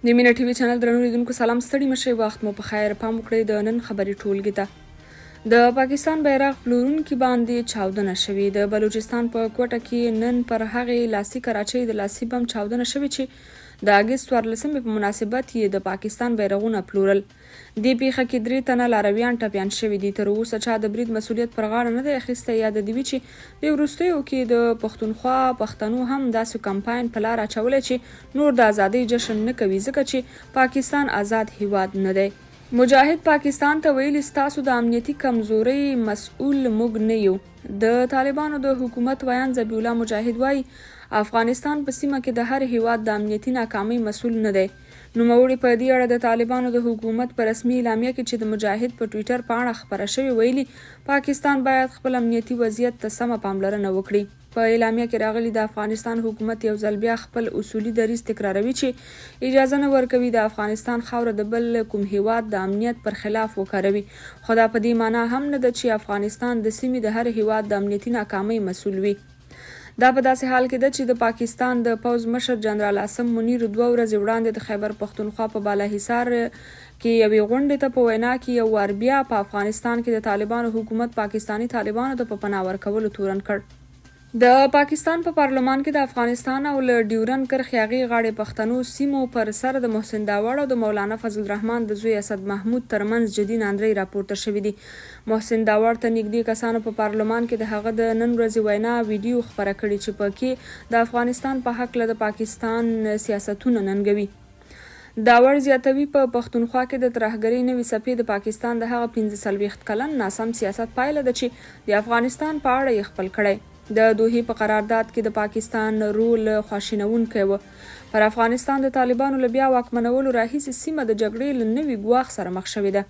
د مینا ټي وي چینل درنو لیدونکو سلام ستړي مشئ وخت مو په خیر پام وکړئ د نن خبري ټولګي ته د پاکستان بیرغ پلورونکي باندې چاودنه شوې د بلوچستان په کوټه کې نن پر هغې لاسي کراچۍ د لاسي بم چاودنه شوې چې د اګست 14 په مناسبت یې د پاکستان بیرغونه پلورل. دې پیښه کې 3 تنه لارویان ټپیان شوي دي. تر اوسه چا د برید مسؤلیت پر غاړه نه دی اخیستی. یاد دې وي چې د وروستیو کې د پښتونخوا پښتنو هم داسې کمپاین په لار اچولی چې نور د ازادۍ جشن نه کوي ځکه چې پاکستان آزاد هیواد نه دی. مجاهد پاکستان ته ویلي ستاسو د امنیتي کمزورۍ مسؤل موږ نه یو. د طالبانو د حکومت ویان ذبیح الله مجاهد وایي افغانستان په سیمه کې د هر هیواد د امنیتي ناکامۍ مسؤل نه دی. نوموړي په دې اړه د طالبانو د حکومت په رسمي اعلامیه کې چې د مجاهد په ټویټر په اړه خپره شوې ویلي پاکستان باید خپل امنیتي وضعیت ته سمه پاملرنه وکړي. په اعلامیه کې راغلي د افغانستان حکومت یو ځل بیا خپل اصولي دریځ تکراروي چې اجازه نه ورکوي د افغانستان خاوره د بل کوم هیواد د امنیت پر خلاف وکاروي. خو دا په دې معنی هم نه ده چې افغانستان د سیمې د هر هیواد د امنیتي ناکامۍ مسؤل وي. دا په داسې حال کې ده چې د پاکستان د پوځ مشر جنرال عاصم منیر 2 ورځې وړاندې د خیبر پښتونخوا په بالاحصار کې یوې غونډې ته په وینا کې یو وار بیا په افغانستان کې د طالبانو حکومت پاکستاني طالبانو ته په پناه ورکولو تورن کړ. د پاکستان په پارلمان کې د افغانستان او له ډیورن کرښې هغې غاړې پښتنو سیمو پر سر د محسن داوړ او د مولانا فضل الرحمن د زوی اسد محمود ترمنځ جدي ناندرۍ راپورته شوي دي. محسن داوړ ته نږدې کسانو په پارلمان کې د هغه د نن ورځې وینا ویډیو خپره کړې چې پکې د افغانستان په هکله د پاکستان سیاستونه ننګوي. داوړ زیاتوي په پښتونخوا کې د ترهګرۍ نوې څپې د پاکستان د هغه 45 کلن ناسم سیاست پایله ده چې د افغانستان په اړه یې خپل کړی. د دوحې په قرارداد کې د پاکستان رول خواشینونکی و. پر افغانستان د طالبانو له بیا واکمنولو راهیسې سیمه د جګړې له نوي ګواښ سره مخ شوې ده.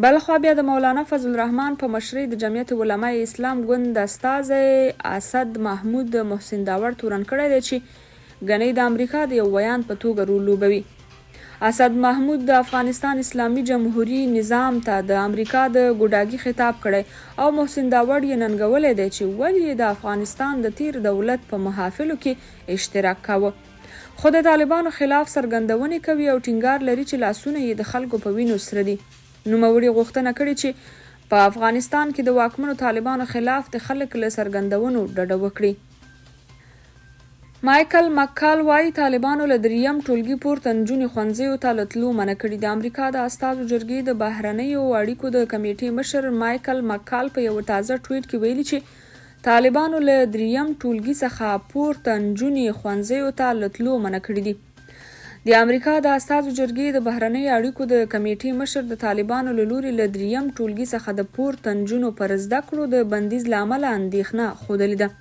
بلخوا بیا د مولانا فضل الرحمن په مشرۍ د جمعیت علماء اسلام ګوند استازی اسد محمود محسن داوړ تورن کړی دی چې ګنې د امریکا د یو ویان په توګه رول لوبوي. اسد محمود د افغانستان اسلامي جمهوری نظام ته د امریکا د ګوډاګي خطاب کړی او محسن داوړ یې ننګولی دی چې ولې د افغانستان د تیر دولت په محافلو کې اشتراک کاوه. خو د طالبانو خلاف څرګندونې کوي او ټینګار لري چې لاسونه یې د خلکو په وینو سره دي. نوموړي غوښتنه کړې چې په افغانستان کې د واکمنو طالبانو خلاف د خلک له څرګندونو ډډه وکړي. مایکل مکال وایي طالبانو له 3م ټولګي پورته نجونې ښوونځیو ته له تلو منع کړي. د امریکا د استازو جرګې د بهرنیو اړیکو د کمیټې مشر مایکل مکال په یو تازه ټویټ کې ویلي چې طالبانو له 3م ټولګي څخه پورته نجونې ښوونځیو ته له تلو منع کړي دي. د امریکا د استازو جرګې د بهرنیو اړیکو د کمیټې مشر د طالبانو له لوري له 3م ټولګي څخه د پورته نجونو پر زده کړو د بندیز له امله اندېښنه ښودلې ده.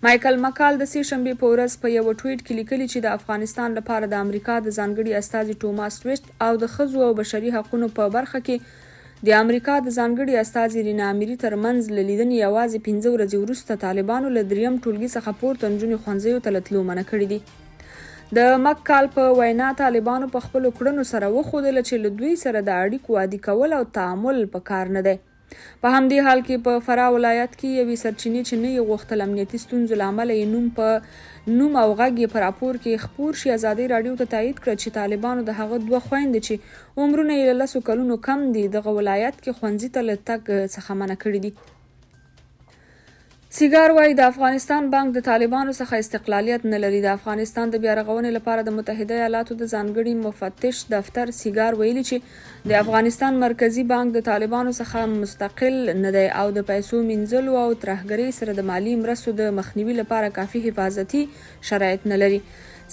مایکل مکال د 3 شنبې په ورځ په یو ټویټ کې لیکلي چې د افغانستان لپاره د امریکا د ځانګړي استازي ټوماس ویسټ او د ښځو او بشري حقوقو په برخه کې د امریکا د ځانګړي استازي رینا امیري ترمنځ له لیدنې یوازې 15 ورځې وروسته طالبانو له 3م ټولګي څخه پورته نجونې ښوونځیو ته له تلو منع کړي دي. د مکال په وینا طالبانو په خپلو کړنو سره وښودله چې له دوی سره د اړیکو عادي کول او تعامل په کار نه دی. په همدې حال کې په فراه ولایت کې یوې سرچینې چې نه یې غوښتل امنیتي ستونزو له امله یې نوم او غږ یې په راپور کې خپور شي ازادۍ راډیو ته تایید کړه چې طالبانو د هغه 2 خویندې چې عمرونه یې له 10 کلونو کم دي دغه ولایت کې ښوونځي ته له تګ څخه منع کړي دي. سیګار وایي د افغانستان بانک د طالبانو څخه استقلالیت نه لري. د افغانستان د بیا رغونې لپاره د متحده ایالاتو د ځانګړي مفتش دفتر سیګار ویلي چې د افغانستان مرکزی بانک د طالبانو څخه مستقل نه دی او د پیسو مینځلو او ترهګرۍ سره د مالی مرستو د مخنیوي لپاره کافي حفاظتي شرایط نه لري.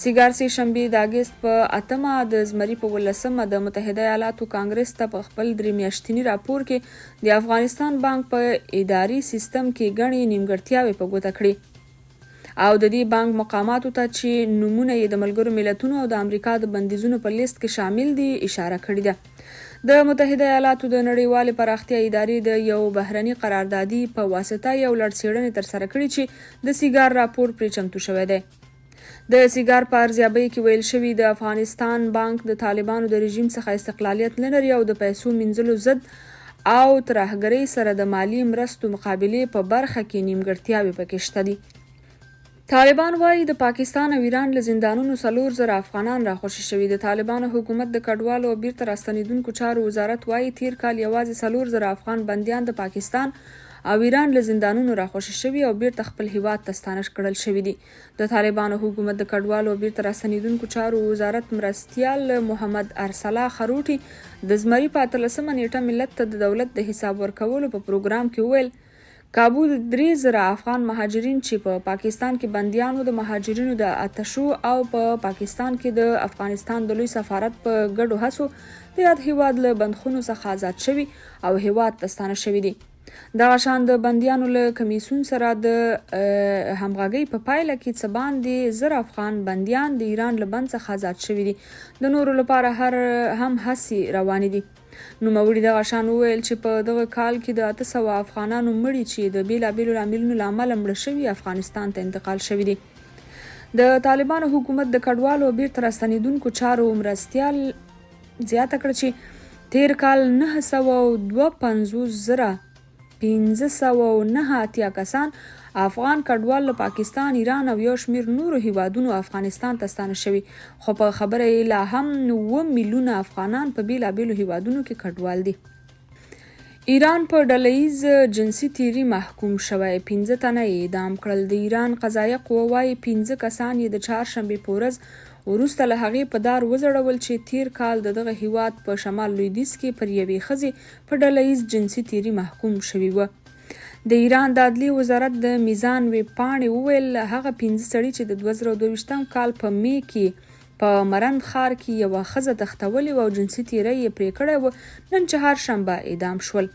سیګار 3 شنبې د اګست په 8مه د زمري په 15مه د متحده ایالاتو کانګرس ته په خپل 3 میاشتني راپور کې د افغانستان بانک په اداري سیستم کې ګڼې نیمګړتیاوې په ګوته کړې او د دې بانک مقاماتو ته چې نومونه یې د ملګرو ملتونو او د امریکا د بندیزونو په لیست کې شامل دي اشاره کړې ده. د متحده ایالاتو د نړیوالې پراختیا ادارې د یو بهرني قراردادي په واسطه یو لړ څېړنې ترسره کړې چې د سیګار راپور پرې چمتو شوی دی. د سیګار په ارزیابۍ کې ویل شوي د افغانستان بانک د طالبانو د رژیم څخه استقلالیت نه لري او د پیسو مینځلو ضد او ترهګرۍ سره د مالی مرستو مقابلې په برخه کې نیمګړتیاوې پکې شته دي. طالبان وایي د پاکستان او ایران له زندانونو 4,000 افغانان راخوشي شوي. د طالبانو حکومت د کډوالو او بیرته راستنیدونکو چارو وزارت وایي تیر کال یوازې 4,000 افغان بندیان د پاکستان او ایران له زندانونو راخوشي شوي او بیرته خپل هیواد ته ستانه کړل شوي دي. د طالبانو حکومت د کډوالو او بیرته راستنیدونکو چارو وزارت مرستیال محمد ارسلا خروټي د زمري په 18 نیټه ملت ته د دولت د حساب ورکولو په پروګرام کې وویل کابو د 3,000 افغان مهاجرین چې په پاکستان کې بندیانو د مهاجرینو د اتشو او په پاکستان کې د افغانستان د لوی سفارت په ګډو هڅو د یاد هیواد له بندخونو څخه آزاد شوي او هیواد ته ستانه شوي دي. دغه شان د بندیانو له کمیسیون سره د همغږۍ په پایله کې څه باندې 1,000 افغان بندیان د ایران له بند څخه آزاد شوي دي. د نورو لپاره هم هڅې روانې دي. نوموړي دغه شان وویل چې په دغه کال کې د 800 افغانانو مړي چې د بیلابیلو لاملونو له امله مړه شوي افغانستان ته انتقال شوي دي. د طالبانو حکومت د کډوالو او بیرته راستنیدونکو چارو مرستیال زیاته کړه چې تیر کال 952,589 کسان افغان کډوال له پاکستان، ایران او یو شمیر نورو هیوادونو افغانستان ته ستانه شوي، خو په خبره یې لا هم 9 میلیونه افغانان په بیلابیلو هیوادونو کې کډوال دي. ایران په ډلهییز جنسي تیري محکوم شوی، 15 تنه یې اعدام کړل. د ایران قضایه قوه وایي 15 کسان یې د چهارشنبې په ورځ وروسته له هغې په دار وځړول چې تیر کال د دغه هیواد په شمال لویدیځ کې پر یوې ښځې په ډلهییز جنسي تیري محکوم شوي وه. د ایران د عدلیې وزارت د میزان ویب پاڼې وویل هغه 15 سړي چې د 2022 کال په می کې په مرند ښار کې یوه ښځه تښتولې وه او جنسي تیری یې پرې کړی و، نن چهارشنبه اعدام شول.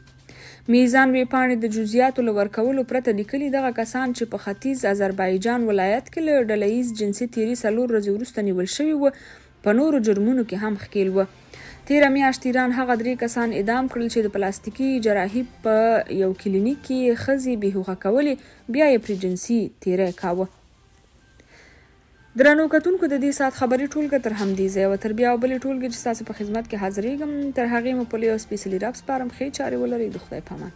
میزان ویب پاڼې د جزئیاتو له ورکولو پرته لیکلي دغه کسان چې په ختیځ آذربایجان ولایت کې له ډلهییز جنسي تیري 4 ورځې وروسته نیول شوي وو، په نورو جرمونو کې هم ښکیل وه. تیره میاشت ایران هغه 3 کسان اعدام کړل چې د پلاستیکي جراحي په یو کلینیک کې ښځې بېهوښه کولې، بیا یې پرې جنسي تیری کاوه. درنو کتونکو، د دې ساعت خبري ټولګه تر همدې ځایه وه. تر بیا او بلې ټولګې چې ستاسو په خدمت کې حاضرېږم، تر هغې مو په لوی او سپېڅلي رب سپارم. ښې چارې ولرئ. د خدای په امان.